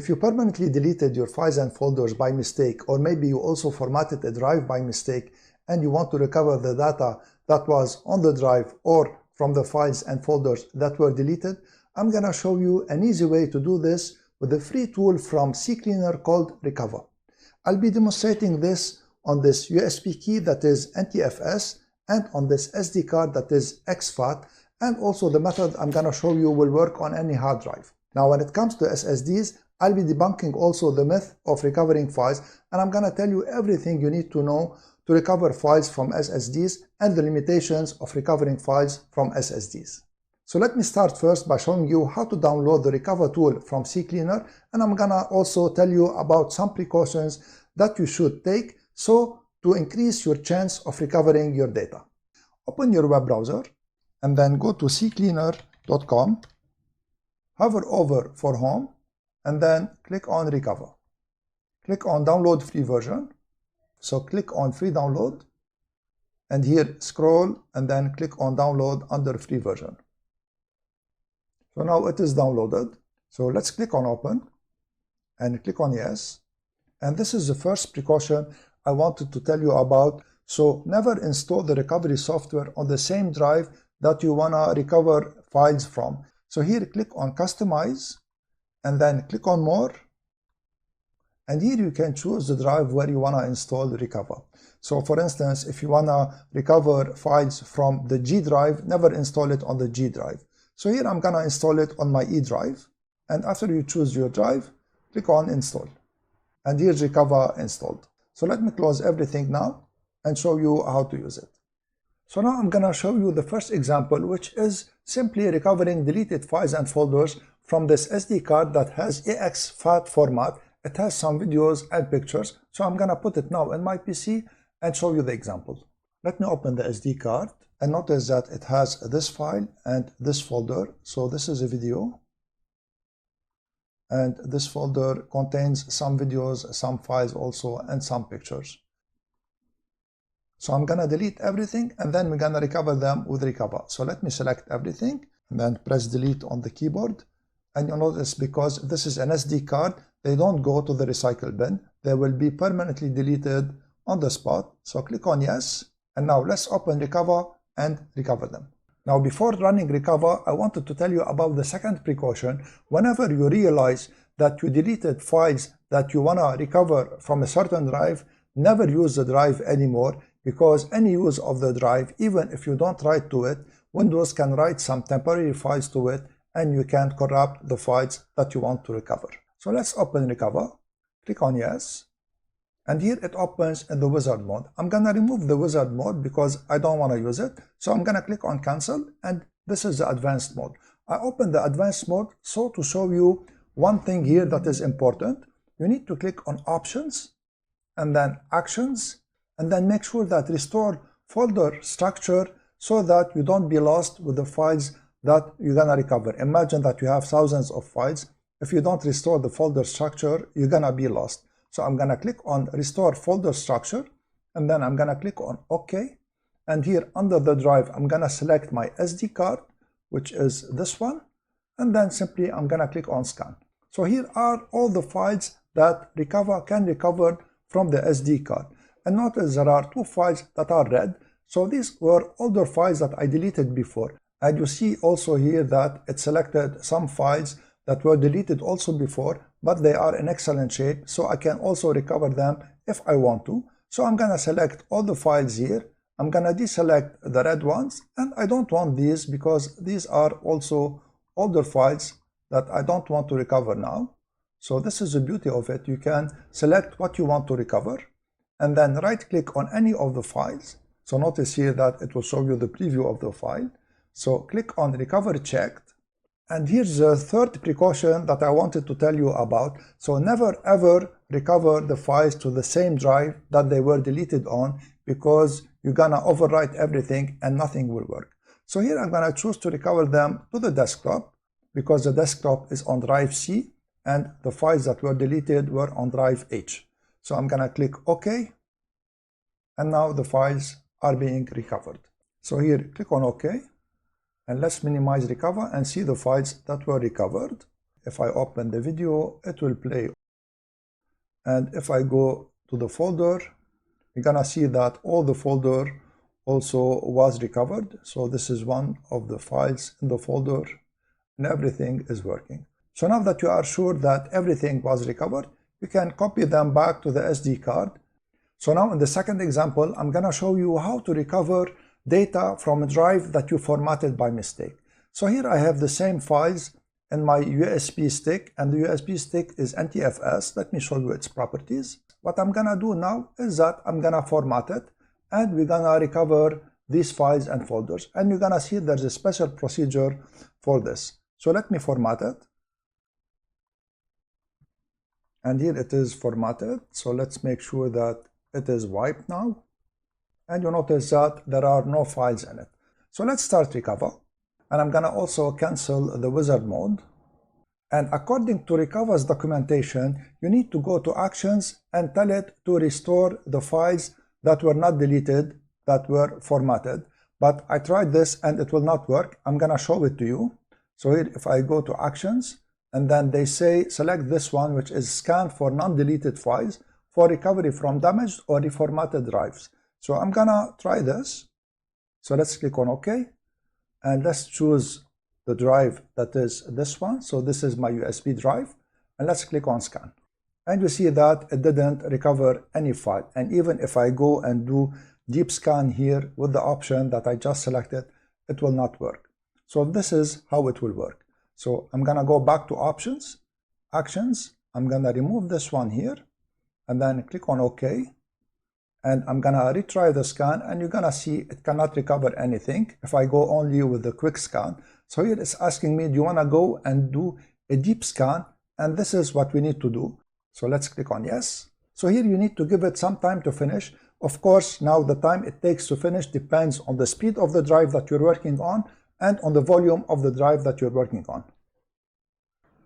If you permanently deleted your files and folders by mistake, or maybe you also formatted a drive by mistake and you want to recover the data that was on the drive or from the files and folders that were deleted, I'm going to show you an easy way to do this with a free tool from Ccleaner called Recuva. I'll be demonstrating this on this USB key that is NTFS and on this SD card that is exFAT, and also the method I'm going to show you will work on any hard drive. Now when it comes to SSDs, I'll be debunking also the myth of recovering files, and I'm going to tell you everything you need to know to recover files from SSDs and the limitations of recovering files from SSDs. So let me start first by showing you how to download the Recuva tool from Ccleaner, and I'm gonna also tell you about some precautions that you should take so to increase your chance of recovering your data. Open your web browser and then go to ccleaner.com, hover over for home, and then click on Recuva. Click on download free version. So click on free download, and here scroll and then click on download under free version. So now it is downloaded. So let's click on open and click on yes. And this is the first precaution I wanted to tell you about. So never install the recovery software on the same drive that you want to recover files from. So here click on customize and then click on more. And here you can choose the drive where you want to install Recuva. So for instance, if you want to recover files from the G drive, never install it on the G drive. So here I'm going to install it on my E drive. And after you choose your drive, click on install. And here's Recuva installed. So let me close everything now and show you how to use it. So now I'm going to show you the first example, which is simply recovering deleted files and folders from this SD card that has exFAT format. It has some videos and pictures. So I'm going to put it now in my PC and show you the example. Let me open the SD card and notice that it has this file and this folder. So this is a video. And this folder contains some videos, some files also, and some pictures. So I'm going to delete everything and then we're going to recover them with Recuva. So let me select everything and then press delete on the keyboard. And you'll notice because this is an SD card, they don't go to the recycle bin. They will be permanently deleted on the spot. So click on yes. And now let's open Recuva and recover them. Now before running Recuva, I wanted to tell you about the second precaution. Whenever you realize that you deleted files that you want to recover from a certain drive, never use the drive anymore, because any use of the drive, even if you don't write to it, Windows can write some temporary files to it and you can corrupt the files that you want to recover. So let's open Recuva, click on yes, and here it opens in the wizard mode. I'm going to remove the wizard mode because I don't want to use it. So I'm going to click on cancel, and this is the advanced mode. I open the advanced mode so to show you one thing here that is important. You need to click on options and then actions, and then make sure that restore folder structure so that you don't be lost with the files that you're going to recover. Imagine that you have thousands of files. If you don't restore the folder structure, you're going to be lost. So I'm going to click on restore folder structure, and then I'm going to click on OK. And here under the drive, I'm going to select my SD card, which is this one. And then simply I'm going to click on scan. So here are all the files that Recuva can recover from the SD card. And notice there are two files that are red. So these were older files that I deleted before. And you see also here that it selected some files that were deleted also before, but they are in excellent shape. So I can also recover them if I want to. So I'm going to select all the files here. I'm going to deselect the red ones. And I don't want these because these are also older files that I don't want to recover now. So this is the beauty of it. You can select what you want to recover and then right click on any of the files. So notice here that it will show you the preview of the file. So click on recover checked. And here's the third precaution that I wanted to tell you about. So never ever recover the files to the same drive that they were deleted on, because you're gonna overwrite everything and nothing will work. So here I'm gonna choose to recover them to the desktop, because the desktop is on drive C and the files that were deleted were on drive H. So I'm gonna click OK, and now the files are being recovered. So here click on OK, and let's minimize Recuva and see the files that were recovered. If I open the video, it will play. And if I go to the folder, you're gonna see that all the folder also was recovered. So this is one of the files in the folder, and everything is working. So now that you are sure that everything was recovered, you can copy them back to the SD card. So now in the second example, I'm gonna show you how to recover data from a drive that you formatted by mistake. So here I have the same files in my USB stick, and the USB stick is NTFS. Let me show you its properties. What I'm gonna do now is that I'm gonna format it, and we're gonna recover these files and folders. And you're gonna see there's a special procedure for this. So let me format it. And here it is formatted. So let's make sure that it is wiped now. And you notice that there are no files in it. So let's start Recuva. And I'm gonna also cancel the wizard mode. And according to Recuva's documentation, you need to go to Actions and tell it to restore the files that were not deleted, that were formatted. But I tried this and it will not work. I'm gonna show it to you. So here, if I go to Actions, and then they say select this one, which is scan for non-deleted files for recovery from damaged or reformatted drives. So I'm gonna try this. So let's click on OK, and let's choose the drive that is this one. So this is my USB drive, and let's click on scan. And you see that it didn't recover any file. And even if I go and do deep scan here with the option that I just selected, it will not work. So this is how it will work. So I'm gonna go back to Options, Actions. I'm gonna remove this one here, and then click on OK. And I'm gonna retry the scan, and you're gonna see it cannot recover anything if I go only with the quick scan. So here it's asking me, do you wanna go and do a deep scan? And this is what we need to do. So let's click on yes. So here you need to give it some time to finish. Of course, now the time it takes to finish depends on the speed of the drive that you're working on and on the volume of the drive that you're working on.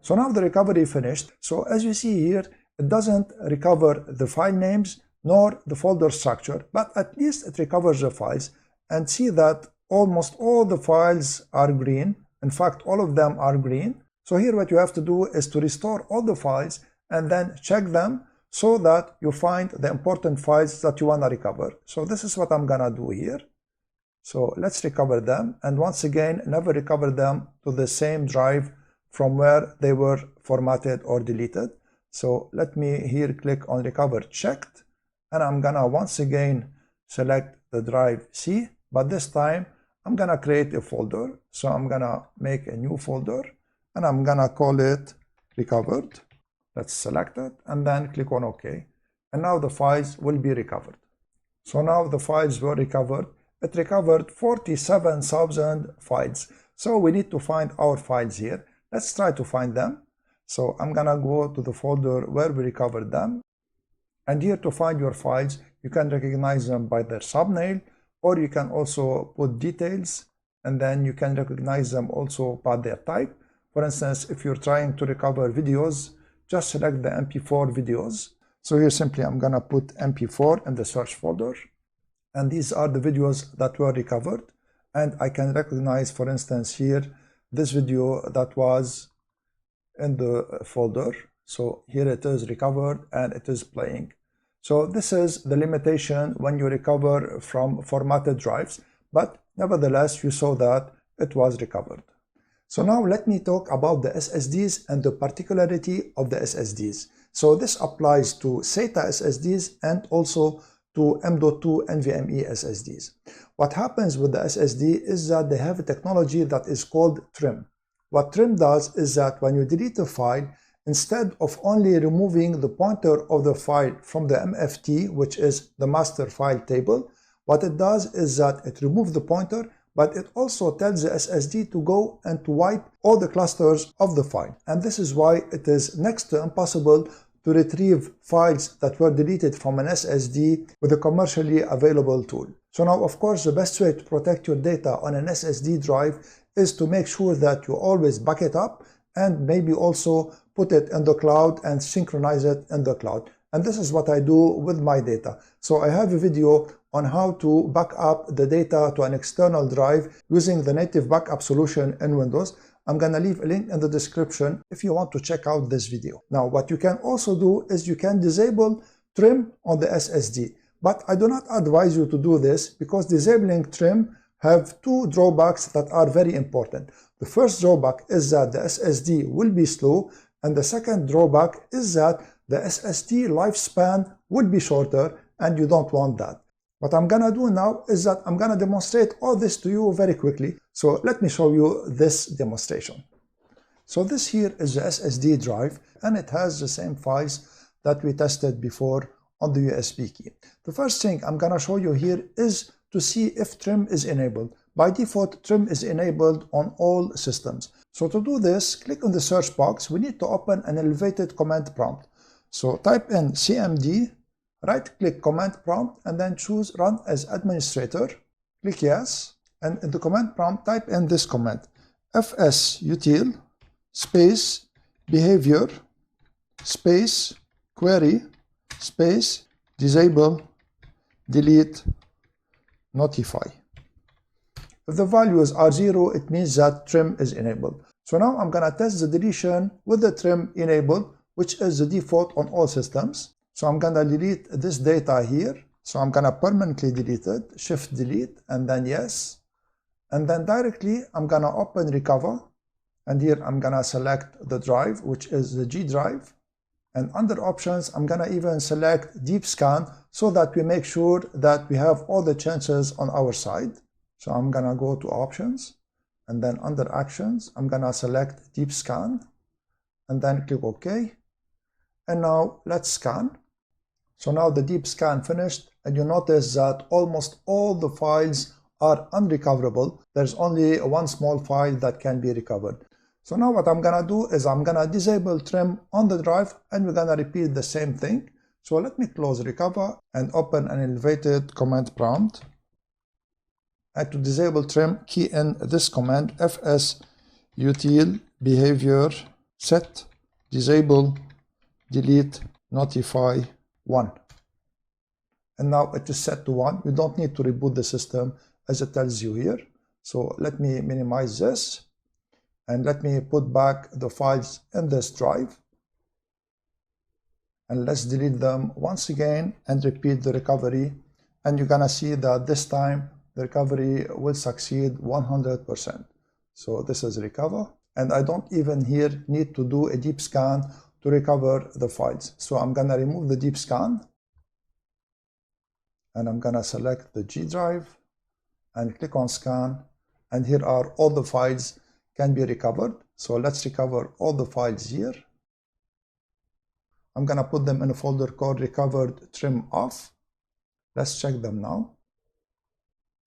So now the recovery finished. So as you see here, it doesn't recover the file names nor the folder structure, but at least it recovers the files. And see that almost all the files are green. In fact, all of them are green. So here what you have to do is to restore all the files and then check them so that you find the important files that you want to recover. So this is what I'm gonna do here. So let's recover them, and once again, never recover them to the same drive from where they were formatted or deleted. So let me here click on recover checked, and I'm gonna once again select the drive C, but this time I'm gonna create a folder. So I'm gonna make a new folder, and I'm gonna call it recovered. Let's select it and then click on OK. And now the files will be recovered. So now the files were recovered. It recovered 47,000 files. So we need to find our files here. Let's try to find them. So I'm gonna go to the folder where we recovered them. And here to find your files, you can recognize them by their thumbnail, or you can also put details, and then you can recognize them also by their type. For instance, if you're trying to recover videos, just select the MP4 videos. So here simply I'm gonna put MP4 in the search folder. And these are the videos that were recovered. And I can recognize, for instance, here, this video that was in the folder. So here it is recovered and it is playing. So this is the limitation when you recover from formatted drives, but nevertheless, you saw that it was recovered. So now let me talk about the SSDs and the particularity of the SSDs. So this applies to SATA SSDs and also to M.2 NVMe SSDs. What happens with the SSD is that they have a technology that is called trim. What trim does is that when you delete a file, instead of only removing the pointer of the file from the MFT, which is the master file table, what it does is that it removes the pointer, but it also tells the SSD to go and to wipe all the clusters of the file. And this is why it is next to impossible to retrieve files that were deleted from an SSD with a commercially available tool. So now, of course, the best way to protect your data on an SSD drive is to make sure that you always back it up and maybe also put it in the cloud and synchronize it in the cloud. And this is what I do with my data. So I have a video on how to back up the data to an external drive using the native backup solution in Windows. I'm gonna leave a link in the description if you want to check out this video. Now, what you can also do is you can disable trim on the SSD, but I do not advise you to do this because disabling trim have two drawbacks that are very important. The first drawback is that the SSD will be slow, and the second drawback is that the SSD lifespan will be shorter, and you don't want that. What I'm gonna do now is that I'm gonna demonstrate all this to you very quickly. So let me show you this demonstration. So this here is the SSD drive, and it has the same files that we tested before on the USB key. The first thing I'm gonna show you here is to see if trim is enabled. By default, trim is enabled on all systems. So to do this, click on the search box. We need to open an elevated command prompt. So type in cmd, right-click command prompt, and then choose Run as Administrator. Click Yes, and in the command prompt, type in this command, fsutil space behavior space query space disable delete notify. If the values are 0, it means that trim is enabled. So now I'm gonna test the deletion with the trim enabled, which is the default on all systems. So I'm gonna delete this data here. So I'm gonna permanently delete it, shift delete, and then yes. And then directly I'm gonna open Recuva, and here I'm gonna select the drive, which is the G drive. And under options, I'm gonna even select deep scan so that we make sure that we have all the chances on our side. So I'm gonna go to options, and then under actions, I'm gonna select deep scan, and then click OK. And now let's scan. So now the deep scan finished, and you notice that almost all the files are unrecoverable. There's only one small file that can be recovered. So now what I'm gonna do is I'm gonna disable trim on the drive, and we're gonna repeat the same thing. So let me close Recuva and open an elevated command prompt. And to disable trim, key in this command, fsutil behavior set disable delete notify 1. And now it is set to 1. We don't need to reboot the system as it tells you here. So let me minimize this, and let me put back the files in this drive. And let's delete them once again and repeat the recovery. And you're gonna see that this time the recovery will succeed 100%. So this is Recuva, and I don't even here need to do a deep scan to recover the files. So I'm gonna remove the deep scan, and I'm gonna select the G drive and click on scan, and here are all the files can be recovered. So let's recover all the files here. I'm gonna put them in a folder called recovered trim off. Let's check them now.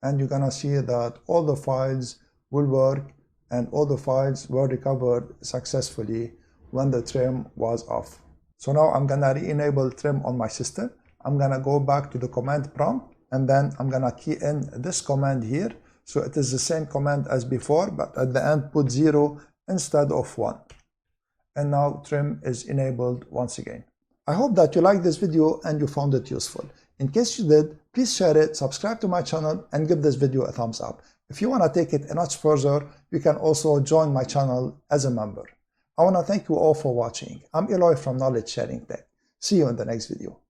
And you're gonna see that all the files will work, and all the files were recovered successfully when the trim was off. So now I'm gonna re-enable trim on my system. I'm gonna go back to the command prompt, and then I'm gonna key in this command here. So it is the same command as before, but at the end put 0 instead of 1. And now trim is enabled once again. I hope that you liked this video and you found it useful. In case you did, please share it, subscribe to my channel, and give this video a thumbs up. If you want to take it a notch further, you can also join my channel as a member. I want to thank you all for watching. I'm Eloy from Knowledge Sharing Tech. See you in the next video.